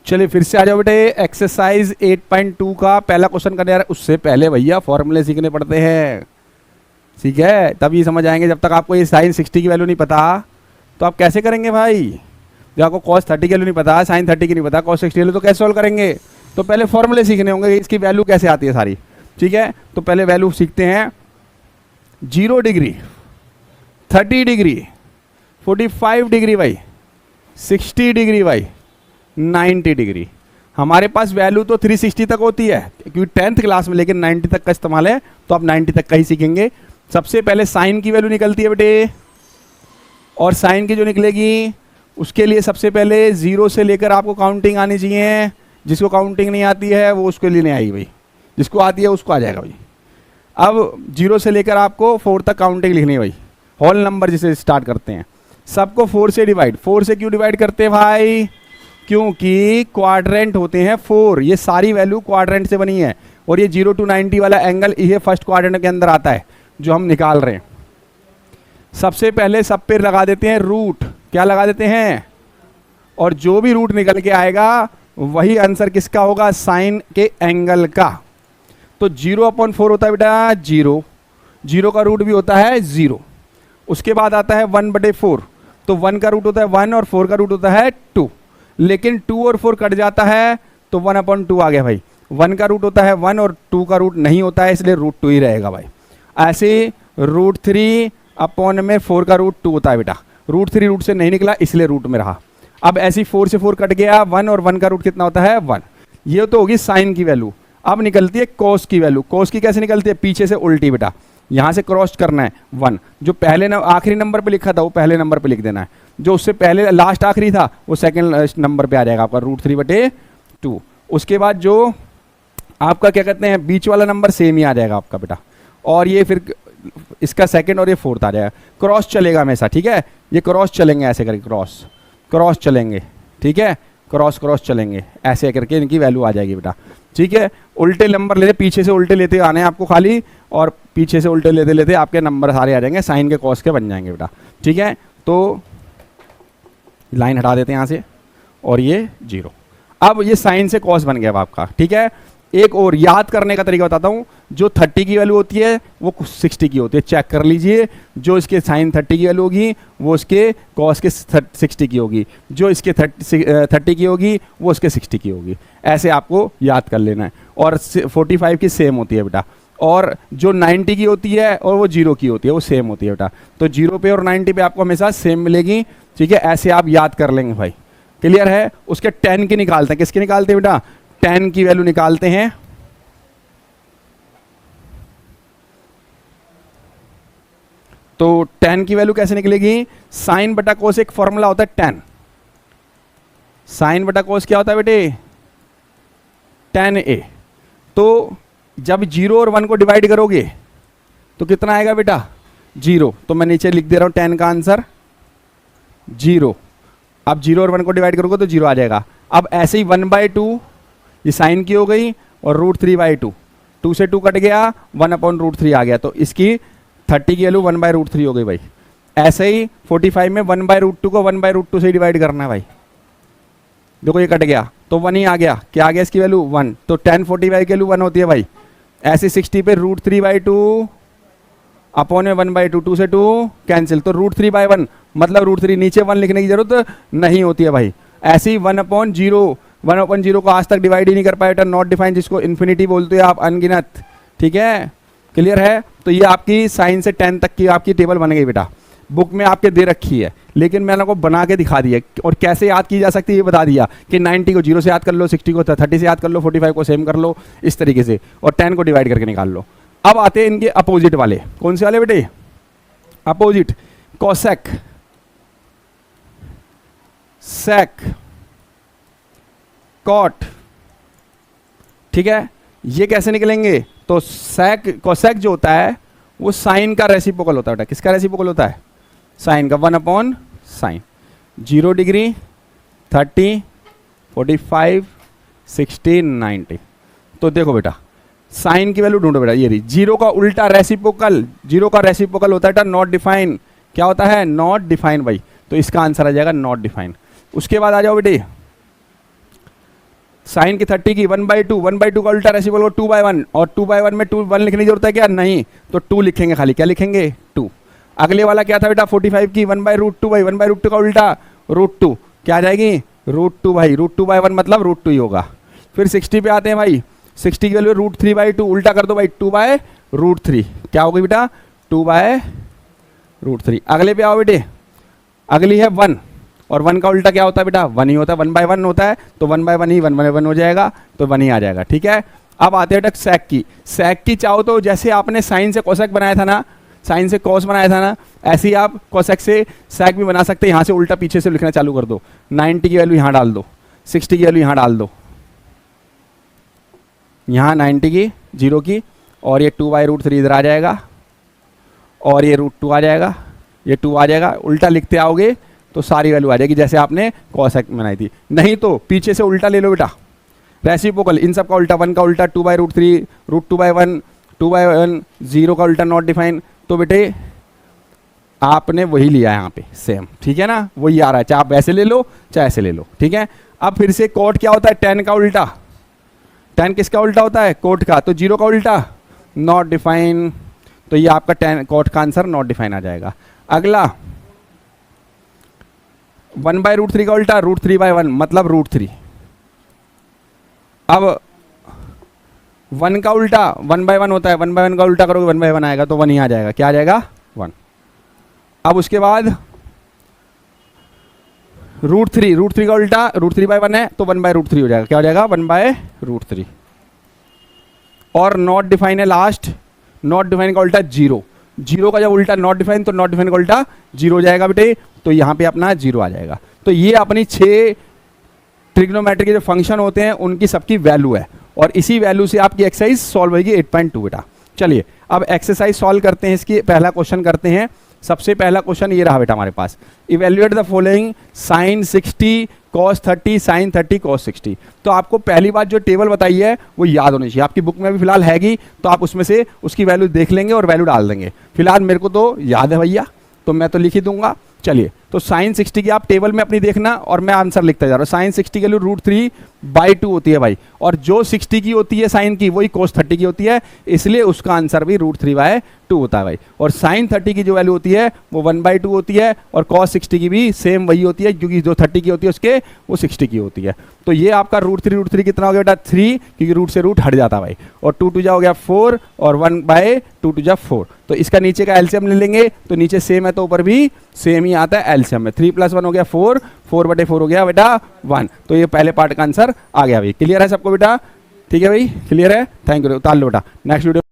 चलिए फिर से आ जाओ बेटे, एक्सरसाइज 8.2 का पहला क्वेश्चन करने जा रहे हैं। उससे पहले भैया फॉर्मूले सीखने पड़ते हैं, ठीक है, तब ये समझ आएंगे। जब तक आपको ये साइन 60 की वैल्यू नहीं पता तो आप कैसे करेंगे भाई? जब आपको कॉस 30 की वैल्यू नहीं पता, साइन 30 की नहीं पता, कॉस 60 की वैल्यू, तो कैसे सॉल्व करेंगे? तो पहले फॉर्मूले सीखने होंगे, इसकी वैल्यू कैसे आती है सारी, ठीक है। तो पहले वैल्यू सीखते हैं। 0 डिग्री, 30 डिग्री, 45 डिग्री भाई, 60 डिग्री भाई, 90 डिग्री। हमारे पास वैल्यू तो 360 तक होती है क्योंकि 10th क्लास में, लेकिन 90 तक का इस्तेमाल है तो आप 90 तक का ही सीखेंगे। सबसे पहले साइन की वैल्यू निकलती है बेटे, और साइन की जो निकलेगी उसके लिए सबसे पहले 0 से लेकर आपको काउंटिंग आनी चाहिए। जिसको काउंटिंग नहीं आती है वो उसके लिए नहीं आई भाई, जिसको आती है उसको आ जाएगा भाई। अब 0 से लेकर आपको 4 तक काउंटिंग लिखनी है भाई, होल नंबर जिसे स्टार्ट करते हैं। सबको 4 से डिवाइड, 4 से क्यों डिवाइड करते हैं भाई? क्योंकि क्वाड्रेंट होते हैं 4, ये सारी वैल्यू क्वाड्रेंट से बनी है, और ये 0 to 90 वाला एंगल ये फर्स्ट क्वाड्रेंट के अंदर आता है जो हम निकाल रहे हैं। सबसे पहले सब पे लगा देते हैं रूट, क्या लगा देते हैं, और जो भी रूट निकल के आएगा वही आंसर किसका होगा? साइन के एंगल का। तो 0/4 होता है बेटा 0, 0 का रूट भी होता है 0। उसके बाद आता है 1/4, तो 1 का रूट होता है 1 और 4 का रूट होता है 2, लेकिन 2 और 4 कट जाता है तो 1/2 आ गया भाई। 1 का रूट होता है 1 और 2 का रूट नहीं होता है, इसलिए रूट 2 ही रहेगा भाई। ऐसे √3/4 का रूट 2 होता है बेटा, √3 रूट से नहीं निकला इसलिए रूट में रहा। अब ऐसी 4 से 4 कट गया 1, और 1 का रूट कितना होता है 1। ये तो होगी साइन की वैल्यू। अब निकलती है कॉस की वैल्यू। कॉस की कैसे निकलती है? पीछे से उल्टी बेटा, यहाँ से क्रॉस करना है 1, जो पहले आखिरी नंबर पे लिखा था वो पहले नंबर पे लिख देना है, जो उससे पहले लास्ट आखिरी था वो सेकंड नंबर पे आ जाएगा आपका √3/2। उसके बाद जो आपका क्या कहते हैं बीच वाला नंबर सेम ही आ जाएगा आपका बेटा, और ये फिर इसका सेकंड और ये 4th आ जाएगा। क्रॉस चलेगा हमेशा, ठीक है, ये क्रॉस चलेंगे ऐसे करके, क्रॉस क्रॉस चलेंगे, ठीक है, क्रॉस क्रॉस चलेंगे ऐसे करके इनकी वैल्यू आ जाएगी बेटा, ठीक है। उल्टे नंबर लेते, पीछे से उल्टे लेते आने हैं आपको खाली, और पीछे से उल्टे लेते लेते आपके नंबर सारे आ जाएंगे, साइन के कॉस के बन जाएंगे बेटा, ठीक है। तो लाइन हटा देते हैं यहाँ से, और ये 0। अब ये साइन से कॉस बन गया अब आपका, ठीक है। एक और याद करने का तरीका बताता हूँ, जो 30 की वैल्यू होती है वो 60 की होती है, चेक कर लीजिए। जो इसके साइन 30 की वैल्यू होगी वो उसके कॉस के 60 की होगी, जो इसके 30 की होगी वो उसके 60 की होगी। ऐसे आपको याद कर लेना है। और 45 की सेम होती है बेटा, और जो 90 की होती है और वो 0 की होती है वो सेम होती है बेटा। तो 0 पे और 90 पे आपको हमेशा सेम मिलेगी, ठीक है। ऐसे आप याद कर लेंगे भाई, क्लियर है। उसके 10 की निकालते हैं, किसकी निकालते हैं बेटा? 10 की वैल्यू निकालते हैं। तो 10 की वैल्यू कैसे निकलेगी? साइन बटा कोस, एक फॉर्मूला होता है 10। साइन बटा कोस क्या होता है बेटे? 10a। तो जब 0 और 1 को डिवाइड करोगे तो कितना आएगा बेटा? 0। तो मैं नीचे लिख दे रहा हूं 10 का आंसर 0। अब 0 और 1 को डिवाइड करोगे तो 0 आ जाएगा। अब ऐसे ही 1/2 ये साइन की हो गई, और √3/2, 2 से 2 कट गया, 1/√3 आ गया। तो इसकी 30 की वैल्यू 1/√3 हो गई भाई। ऐसे ही 45 में 1/√2 को 1/√2 से डिवाइड करना है भाई। देखो ये कट गया तो 1 ही आ गया, क्या आ गया इसकी वैल्यू 1। तो 10 45 की वैल्यू 1 होती है भाई। ऐसे 60 पे √3/2 अपॉन में 1/2, 2 से 2 कैंसिल, तो √3/1 मतलब √3, नीचे 1 लिखने की जरूरत नहीं होती है भाई। ऐसे ही 1/0, 1/0 को आज तक डिवाइड ही नहीं कर पाया, नॉट डिफाइन, जिसको इन्फिनिटी बोलते हो आप, अनगिनत, ठीक है, क्लियर है। तो ये आपकी साइन से 10 तक की आपकी टेबल बन गई बेटा, बुक में आपके दे रखी है, लेकिन मैंने आपको बना के दिखा दिया। और कैसे याद की जा सकती है ये बता दिया कि 90 को 0 से याद कर लो, 60 को 30 से याद कर लो, 45 को सेम कर लो, इस तरीके से, और 10 को डिवाइड करके निकाल लो। अब आते हैं इनके अपोजिट वाले। कौन से वाले बेटे? अपोजिट, कोसेक, सेक, कॉट, ठीक है। ये कैसे निकलेंगे? तो सेक, कोसेक जो होता है वो साइन का रेसिप्रोकल होता है बेटा। किसका रेसिप्रोकल होता है? साइन का, 1/sin। 0 डिग्री, 30, 45, 60, 90। तो देखो बेटा साइन की वैल्यू ढूंढो बेटा, ये रही। 0 का उल्टा रेसिप्रोकल, 0 का रेसिप्रोकल होता है नॉट डिफाइन। क्या होता है? नॉट डिफाइन भाई। तो इसका आंसर आ जाएगा नॉट डिफाइन। उसके बाद आ जाओ बेटे साइन की 30 की 1/2 का उल्टा रेसिप्रोकल को 2/1, और 2/1 में 1 लिखने की जरूरत है क्या? नहीं, तो 2 लिखेंगे खाली। क्या लिखेंगे? 2। अगले वाला क्या था बेटा? 45 की 1/√2 भाई, 1/√2 का उल्टा √2, क्या आ जाएगी? √2 भाई, √2/1 मतलब √2 ही होगा। फिर 60 पे आते हैं भाई, 60 की वैल्यू √3/2, उल्टा कर दो भाई, 2/√3, क्या होगी बेटा? 2/√3। अगले पे आओ बेटे, अगली है 1, और 1 का उल्टा क्या होता है बेटा? 1 ही होता है, 1/1 होता है, तो 1/1 ही 1/1 हो जाएगा, तो 1 ही आ जाएगा। ठीक है, अब आते हैं बेटा सेक की। सेक की चाहो तो जैसे आपने साइन से कोसेक बनाया था ना, साइन से कॉस बनाया था ना, ऐसे ही आप कोसेक से सेक भी बना सकते हैं। यहाँ से उल्टा पीछे से लिखना चालू कर दो, 90 की वैल्यू यहाँ डाल दो, 60 की वैल्यू यहाँ डाल दो, यहाँ 90 की, 0 की, और ये 2/√3 इधर आ जाएगा, और ये √2 आ जाएगा, ये 2 आ जाएगा। उल्टा लिखते आओगे तो सारी वैल्यू आ जाएगी जैसे आपने कोसेक बनाई थी। नहीं तो पीछे से उल्टा ले लो बेटा, रेसिप्रोकल, इन सब का उल्टा, 1 का उल्टा 2/√3, √2/1, 2/1, 0 का उल्टा नॉट डिफाइन। तो बेटे आपने वही लिया है यहाँ पे सेम, ठीक है ना, वही आ रहा है, चाहे आप ऐसे ले लो चाहे ऐसे ले लो। ठीक है, अब फिर से कोट क्या होता है? tan का उल्टा, tan किसका उल्टा होता है? कोट का, तो 0 का उल्टा नॉट डिफाइन, तो ये आपका tan कोट का आंसर नॉट डिफाइन आ जाएगा। अगला 1/√3 का उल्टा √3/1 मतलब √3। अब 1 का उल्टा 1/1 होता है, 1/1 का उल्टा करोगे 1/1 आएगा, तो 1 ही आ जाएगा। क्या आ जाएगा? 1। अब उसके बाद √3 का उल्टा √3/1 है, तो 1/√3 हो जाएगा। क्या हो जाएगा? 1/√3। और नॉट डिफाइन है लास्ट, नॉट डिफाइन का उल्टा 0 का जब उल्टा नॉट डिफाइन, तो नॉट डिफाइन का उल्टा 0 हो जाएगा बेटे, तो यहाँ पे अपना 0 आ जाएगा। तो ये अपनी 6 ट्रिग्नोमेट्री के जो फंक्शन होते हैं उनकी सबकी वैल्यू है, और इसी वैल्यू से आपकी एक्सरसाइज सॉल्व होगी 8.2 बेटा। चलिए अब एक्सरसाइज सॉल्व करते हैं, इसकी पहला क्वेश्चन करते हैं। सबसे पहला क्वेश्चन ये रहा बेटा हमारे पास, evaluate the following sin 60 cos 30 sin 30 cos 60। तो आपको पहली बात जो टेबल बताई है वो याद होनी चाहिए, आपकी बुक में भी फिलहाल हैगी, तो आप उसमें से उसकी वैल्यू देख लेंगे और वैल्यू डाल देंगे। फिलहाल मेरे को तो याद है भैया, तो मैं तो लिख ही दूंगा। चलिए, तो sin 60 की आप टेबल में अपनी देखना, और मैं आंसर लिखता जा रहा हूँ। sin 60 के लिए √3/2 होती है भाई, और जो 60 की होती है साइन की वही cos 30 की होती है, इसलिए उसका आंसर भी √3/2 होता है भाई। और sin 30 की जो वैल्यू होती है वो 1/2 होती है, और cos 60 की भी सेम वही होती है, क्योंकि जो 30 की होती है उसके वो 60 की होती है। तो ये आपका √3 कितना हो गया बेटा? 3, क्योंकि रूट से रूट हट जाता है भाई, और 2 2 जा हो गया 4, और 1/2 2 जा 4। तो इसका नीचे का एलसीएम ले लेंगे, तो नीचे सेम है तो ऊपर भी सेम ही आता है एलसीएम में। 3 + 1 हो गया 4, 4/4 हो गया बेटा 1। तो ये पहले पार्ट का आंसर आ गया भाई। क्लियर है सबको बेटा? ठीक है भाई, क्लियर है, थैंक यू। उतार लो बेटा, नेक्स्ट वीडियो।